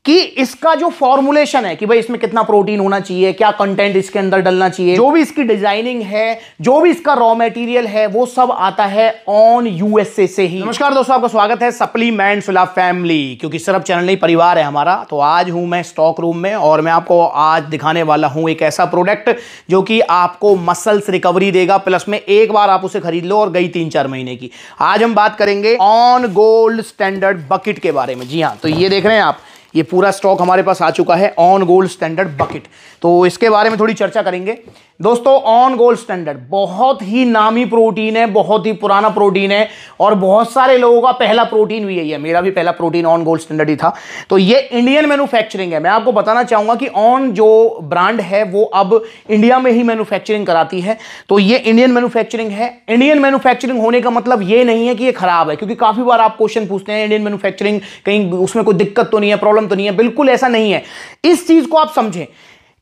कि इसका जो फॉर्मुलेशन है कि भाई इसमें कितना प्रोटीन होना चाहिए, क्या कंटेंट इसके अंदर डलना चाहिए, जो भी इसकी डिजाइनिंग है, जो भी इसका रॉ मटेरियल है, वो सब आता है ऑन यूएसए से ही। नमस्कार दोस्तों, आपका स्वागत है सप्लीमेंट्स विद फैमिली, क्योंकि सिर्फ चैनल नहीं परिवार है हमारा। तो आज हूं मैं स्टॉक रूम में और मैं आपको आज दिखाने वाला हूं एक ऐसा प्रोडक्ट जो कि आपको मसल्स रिकवरी देगा, प्लस में एक बार आप उसे खरीद लो और गई 3-4 महीने की। आज हम बात करेंगे ऑन गोल्ड स्टैंडर्ड बकेट के बारे में। जी हाँ, तो ये देख रहे हैं आप, ये पूरा स्टॉक हमारे पास आ चुका है ऑन गोल्ड स्टैंडर्ड बकेट। तो इसके बारे में थोड़ी चर्चा करेंगे। दोस्तों, ऑन गोल्ड स्टैंडर्ड बहुत ही नामी प्रोटीन है, बहुत ही पुराना प्रोटीन है और बहुत सारे लोगों का पहला प्रोटीन भी यही है। मेरा भी पहला प्रोटीन ऑन गोल्ड स्टैंडर्ड ही था। तो ये इंडियन मैन्युफैक्चरिंग है। मैं आपको बताना चाहूंगा कि ऑन जो ब्रांड है वो अब इंडिया में ही मैन्युफैक्चरिंग कराती है। तो ये इंडियन मैन्युफैक्चरिंग है। इंडियन मैन्युफैक्चरिंग होने का मतलब ये नहीं है कि ये खराब है, क्योंकि काफी बार आप क्वेश्चन पूछते हैं इंडियन मैन्युफैक्चरिंग कहीं उसमें कोई दिक्कत तो नहीं है, प्रॉब्लम तो नहीं है। बिल्कुल ऐसा नहीं है। इस चीज को आप समझें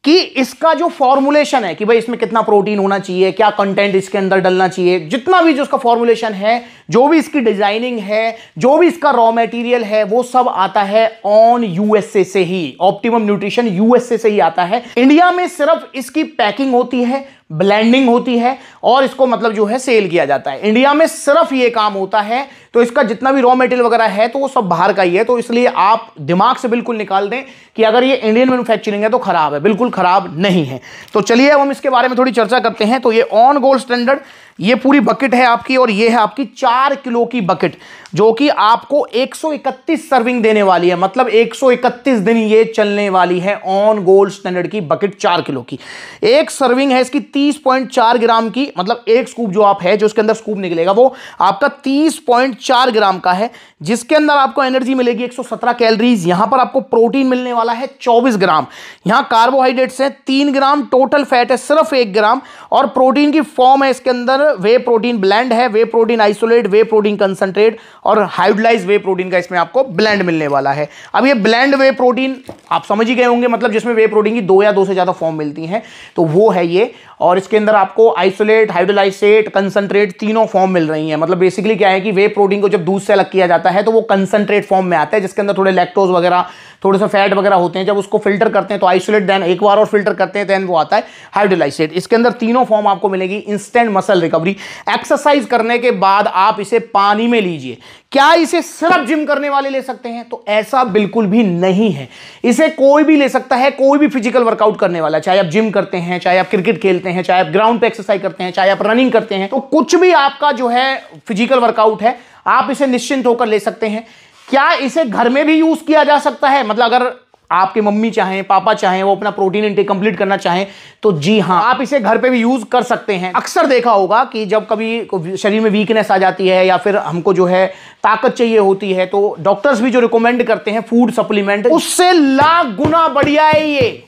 कि इसका जो फॉर्मुलेशन है कि भाई इसमें कितना प्रोटीन होना चाहिए, क्या कंटेंट इसके अंदर डलना चाहिए, जितना भी जो उसका फॉर्मुलेशन है, जो भी इसकी डिजाइनिंग है, जो भी इसका रॉ मटेरियल है, वो सब आता है ऑन यूएसए से ही। ऑप्टिमम न्यूट्रिशन यूएसए से ही आता है। इंडिया में सिर्फ इसकी पैकिंग होती है, ब्लेंडिंग होती है और इसको मतलब जो है सेल किया जाता है। इंडिया में सिर्फ ये काम होता है। तो इसका जितना भी रॉ मटेरियल वगैरह है तो वो सब बाहर का ही है। तो इसलिए आप दिमाग से बिल्कुल निकाल दें कि अगर ये इंडियन मैन्युफैक्चरिंग है तो खराब है। बिल्कुल खराब नहीं है। तो चलिए अब हम इसके बारे में थोड़ी चर्चा करते हैं। तो ये ऑन गोल्ड स्टैंडर्ड, ये पूरी बकेट है आपकी और ये है आपकी 4 किलो की बकेट, जो कि आपको 131 सर्विंग देने वाली है। मतलब 131 दिन ये चलने वाली है ऑन गोल्ड स्टैंडर्ड की बकेट 4 किलो की। एक सर्विंग है इसकी 30.4 ग्राम की। मतलब एक स्कूप जो आप है, जो इसके अंदर स्कूप निकलेगा वो आपका 30.4 ग्राम का है, जिसके अंदर आपको एनर्जी मिलेगी 117 कैलोरीज। यहां पर आपको प्रोटीन मिलने वाला है 24 ग्राम। यहां कार्बोहाइड्रेट्स है 3 ग्राम, टोटल फैट है सिर्फ 1 ग्राम और प्रोटीन की फॉर्म है इसके अंदर वे प्रोटीन ब्लेंड है, वे प्रोटीन आइसोलेट, वे प्रोटीन कंसंट्रेट और हाइड्रोलाइज्ड वे प्रोटीन का इसमें आपको ब्लेंड मिलने वाला है। अब ये ब्लेंड वे प्रोटीन आप समझ ही गए होंगे, मतलब जिसमें वे प्रोटीन की 2 या 2 से ज्यादा फॉर्म मिलती हैं, तो वो है ये। और इसके अंदर आपको आइसोलेट, हाइड्रोलाइसेट, कंसंट्रेट तीनों फॉर्म मिल रही हैं। मतलब बेसिकली क्या है कि वे प्रोटीन को जब दूध से अलग किया जाता है तो वो कंसंट्रेट फॉर्म में आता है, जिसके अंदर थोड़े लैक्टोज वगैरह, थोड़े से फैट वगैरह होते हैं। जब उसको फिल्टर करते हैं तो आइसोलेट, देन एक बार और फिल्टर करते हैं, देन वो आता है हाइड्रोलाइसेट। इसके अंदर तीनों फॉर्म आपको मिलेगी। Instant muscle recovery. एक्सरसाइज करने के बाद आप इसे पानी में लीजिए। क्या इसे सिर्फ जिम करने वाले ले सकते हैं? तो ऐसा बिल्कुल भी नहीं है। इसे कोई भी ले सकता है, कोई भी फिजिकल वर्कआउट करने वाला, चाहे आप जिम करते हैं, चाहे आप क्रिकेट खेलते हैं, चाहे आप ग्राउंड पे एक्सरसाइज करते हैं, चाहे आप रनिंग करते हैं, तो कुछ भी आपका जो है फिजिकल वर्कआउट है, आप इसे निश्चिंत होकर ले सकते हैं। क्या इसे घर में भी यूज किया जा सकता है? मतलब अगर आपके मम्मी चाहें, पापा चाहें, वो अपना प्रोटीन इंटेक कंप्लीट करना चाहें तो जी हां, आप इसे घर पे भी यूज कर सकते हैं। अक्सर देखा होगा कि जब कभी शरीर में वीकनेस आ जाती है या फिर हमको जो है ताकत चाहिए होती है, तो डॉक्टर्स भी जो रिकमेंड करते हैं फूड सप्लीमेंट, उससे लाख गुना बढ़िया है ये,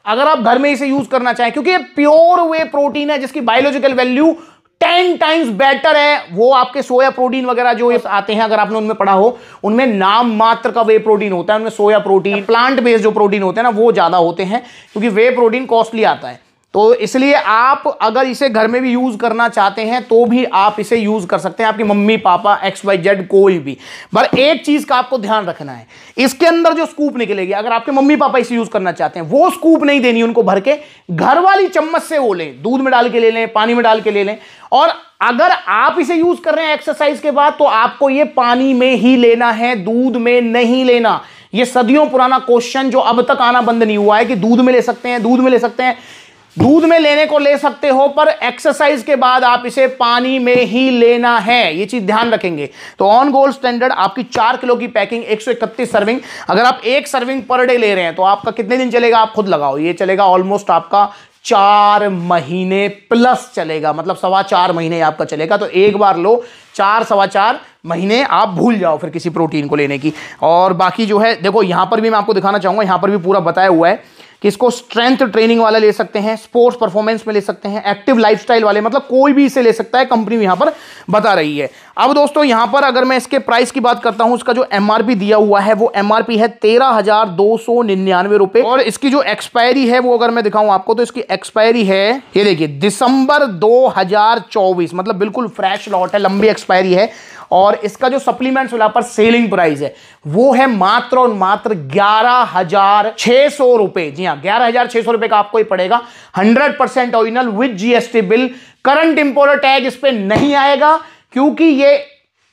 अगर आप घर में इसे यूज करना चाहें, क्योंकि ये प्योर वे प्रोटीन है जिसकी बायोलॉजिकल वैल्यू 10 टाइम्स बेटर है। वो आपके सोया प्रोटीन वगैरह जो आते हैं, अगर आपने उनमें पढ़ा हो, उनमें नाम मात्र का वे प्रोटीन होता है। उनमें सोया प्रोटीन, प्लांट बेस्ड जो प्रोटीन होते हैं ना, वो ज्यादा होते हैं, क्योंकि वे प्रोटीन कॉस्टली आता है। तो इसलिए आप अगर इसे घर में भी यूज करना चाहते हैं तो भी आप इसे यूज कर सकते हैं, आपकी मम्मी पापा XYZ कोई भी। पर एक चीज का आपको ध्यान रखना है, इसके अंदर जो स्कूप निकलेगी, अगर आपके मम्मी पापा इसे यूज करना चाहते हैं, वो स्कूप नहीं देनी उनको भर के, घर वाली चम्मच से वो लें, दूध में डाल के ले लें, पानी में डाल के ले लें। और अगर आप इसे यूज कर रहे हैं एक्सरसाइज के बाद, तो आपको ये पानी में ही लेना है, दूध में नहीं लेना। ये सदियों पुराना क्वेश्चन जो अब तक आना बंद नहीं हुआ है कि दूध में ले सकते हैं, दूध में ले सकते हैं। दूध में लेने को ले सकते हो, पर एक्सरसाइज के बाद आप इसे पानी में ही लेना है। ये चीज ध्यान रखेंगे। तो ऑन गोल्ड स्टैंडर्ड आपकी 4 किलो की पैकिंग, 131 सर्विंग। अगर आप एक सर्विंग पर डे ले रहे हैं तो आपका कितने दिन चलेगा आप खुद लगाओ। ये चलेगा ऑलमोस्ट आपका 4 महीने प्लस चलेगा, मतलब 4.25 महीने आपका चलेगा। तो एक बार लो, 4-4.25 महीने आप भूल जाओ फिर किसी प्रोटीन को लेने की। और बाकी जो है देखो, यहां पर भी मैं आपको दिखाना चाहूंगा, यहां पर भी पूरा बताया हुआ है कि इसको स्ट्रेंथ ट्रेनिंग वाला ले सकते हैं, स्पोर्ट्स परफॉर्मेंस में ले सकते हैं, एक्टिव लाइफस्टाइल वाले, मतलब कोई भी इसे ले सकता है। कंपनी यहां पर बता रही है। अब दोस्तों यहां पर अगर मैं इसके प्राइस की बात करता हूं, इसका जो MRP दिया हुआ है वो MRP है 13,299 रुपए। और इसकी जो एक्सपायरी है वो अगर मैं दिखाऊं आपको, तो इसकी एक्सपायरी है, ये देखिए, दिसंबर 2024, मतलब बिल्कुल फ्रेश लॉट है, लंबी एक्सपायरी है। और इसका जो सप्लीमेंट्स वाला पर सेलिंग प्राइस है वो है मात्र और मात्र 11,600 रुपए। जी हाँ, 11,600 रुपए का आपको ही पड़ेगा। 100% original with GST bill. Current importer tag इस पे नहीं आएगा क्योंकि ये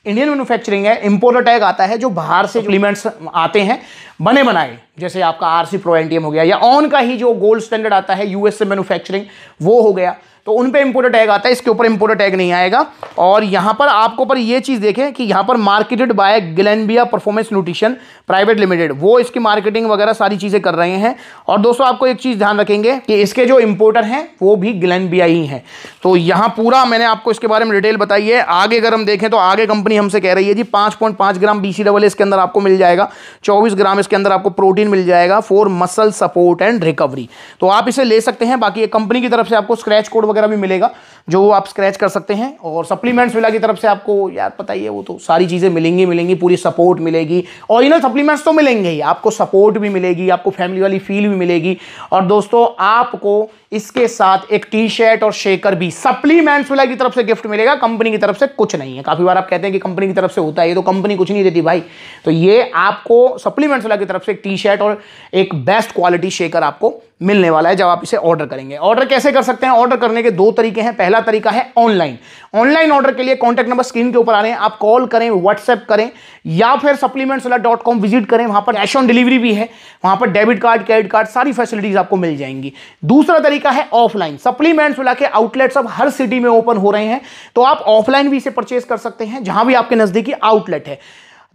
इंडियन मैन्युफैक्चरिंग है। इंपोर्टर टैग आता है जो बाहर से सप्लीमेंट्स आते हैं बने बनाए, जैसे आपका आरसी प्रो एनटीएम हो गया, या ऑन का ही जो गोल्ड स्टैंडर्ड आता है यूएस से मैन्युफैक्चरिंग वो हो गया, तो उन पे इंपोर्टर टैग आता है। इसके ऊपर इंपोर्टर टैग नहीं आएगा। और यहां पर आपको पर ये चीज देखें कि यहां पर marketed bye ग्लेनबिया performance nutrition private limited, वो इसकी मार्केटिंग वगैरह सारी चीजें कर रहे हैं। और दोस्तों आपको एक चीज ध्यान रखेंगे कि इसके जो इंपोर्टर हैं वो भी ग्लेनबिया ही हैं। तो यहां पूरा मैंने आपको इसके बारे में डिटेल बताई है। आगे अगर हम देखें तो आगे कंपनी हमसे कह रही है जी 5.5 ग्राम BCAA इसके अंदर आपको मिल जाएगा, 24 ग्राम इसके अंदर आपको प्रोटीन मिल जाएगा for muscle support and recovery. तो आप इसे ले सकते हैं। बाकी एक कंपनी की तरफ से आपको स्क्रैच कोड वगैरह भी मिलेगा जो आप स्क्रैच कर सकते हैं। और सप्लीमेंट्स विला की तरफ से आपको यार पता ही है वो तो सारी चीजें मिलेंगी, पूरी सपोर्ट मिलेगी। ओरिजिनल सप्लीमेंट्स तो मिलेंगे ही, आपको सपोर्ट भी मिलेगी, आपको फैमिली वाली फील भी मिलेगी। और दोस्तों आपको इसके साथ एक टी शर्ट और शेकर भी सप्लीमेंट्स विला की तरफ से गिफ्ट मिलेगा। कंपनी की तरफ से कुछ नहीं है। काफी बार आप कहते हैं कि कंपनी की तरफ से होता है, ये तो कंपनी कुछ नहीं देती भाई। तो ये आपको सप्लीमेंट्स विला की तरफ से एक टी शर्ट और एक बेस्ट क्वालिटी शेकर आपको मिलने वाला है जब आप इसे ऑर्डर करेंगे। ऑर्डर कैसे कर सकते हैं? ऑर्डर करने के 2 तरीके हैं। पहला तरीका है ऑनलाइन। ऑनलाइन ऑर्डर के लिए कॉन्टैक्ट नंबर स्क्रीन के ऊपर आ रहे हैं, आप कॉल करें, व्हाट्सएप करें, या फिर supplementswala.com विजिट करें। वहां पर कैश ऑन डिलीवरी भी है, वहां पर डेबिट कार्ड, क्रेडिट कार्ड, सारी फैसिलिटीज आपको मिल जाएंगी। दूसरा तरीका है ऑफलाइन। सप्लीमेंट्स वाला के आउटलेट्स अब हर सिटी में ओपन हो रहे हैं, तो आप ऑफलाइन भी इसे परचेज कर सकते हैं जहां भी आपके नजदीकी आउटलेट है।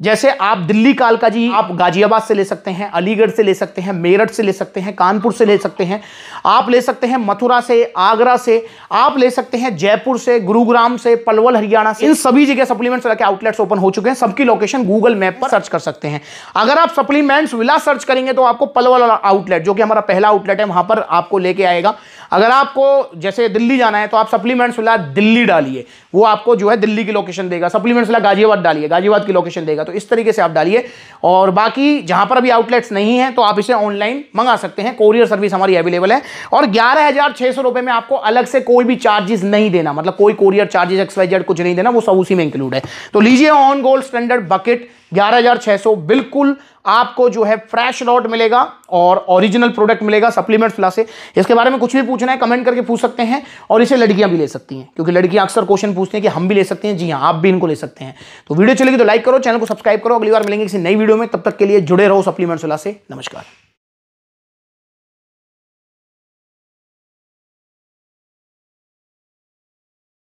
जैसे आप दिल्ली कालका जी आप गाजियाबाद से ले सकते हैं, अलीगढ़ से ले सकते हैं, मेरठ से ले सकते हैं, कानपुर से ले सकते हैं, आप ले सकते हैं मथुरा से, आगरा से, आप ले सकते हैं जयपुर से, गुरुग्राम से, पलवल हरियाणा से। इन सभी जगह सप्लीमेंट्स विला के आउटलेट्स ओपन हो चुके हैं। सबकी लोकेशन गूगल मैप पर सर्च कर सकते हैं। अगर आप सप्लीमेंट्स विला सर्च करेंगे तो आपको पलवल वाला आउटलेट, जो कि हमारा पहला आउटलेट है, वहां पर आपको लेके आएगा। अगर आपको जैसे दिल्ली जाना है तो आप सप्लीमेंट्स विला दिल्ली डालिए, वो आपको जो है दिल्ली की लोकेशन देगा। सप्लीमेंट्स विला गाजियाबाद डालिए, गाजियाबाद की लोकेशन देगा। तो इस तरीके से आप डालिए। और बाकी जहां पर अभी आउटलेट्स नहीं है तो आप इसे ऑनलाइन मंगा सकते हैं। कोरियर सर्विस हमारी अवेलेबल है। और 11,600 रुपए में आपको अलग से कोई भी चार्जेस नहीं देना, मतलब कोई कोरियर चार्जेस XYZ कुछ नहीं देना, वो सब उसी में इंक्लूड है। तो लीजिए ऑन गोल्ड स्टैंडर्ड बकेट 11,600, बिल्कुल आपको जो है फ्रेश लॉट मिलेगा और ओरिजिनल प्रोडक्ट मिलेगा सप्लीमेंट्स विला से। इसके बारे में कुछ भी पूछना है कमेंट करके पूछ सकते हैं। और इसे लड़कियां भी ले सकती हैं, क्योंकि लड़कियां अक्सर क्वेश्चन पूछती हैं कि हम भी ले सकते हैं। जी हाँ, आप भी इनको ले सकते हैं। तो वीडियो चलेगी तो लाइक करो, चैनल को सब्सक्राइब करो। अगली बार मिलेंगे किसी नई वीडियो में, तब तक के लिए जुड़े रहो सप्लीमेंट्स विला से। नमस्कार।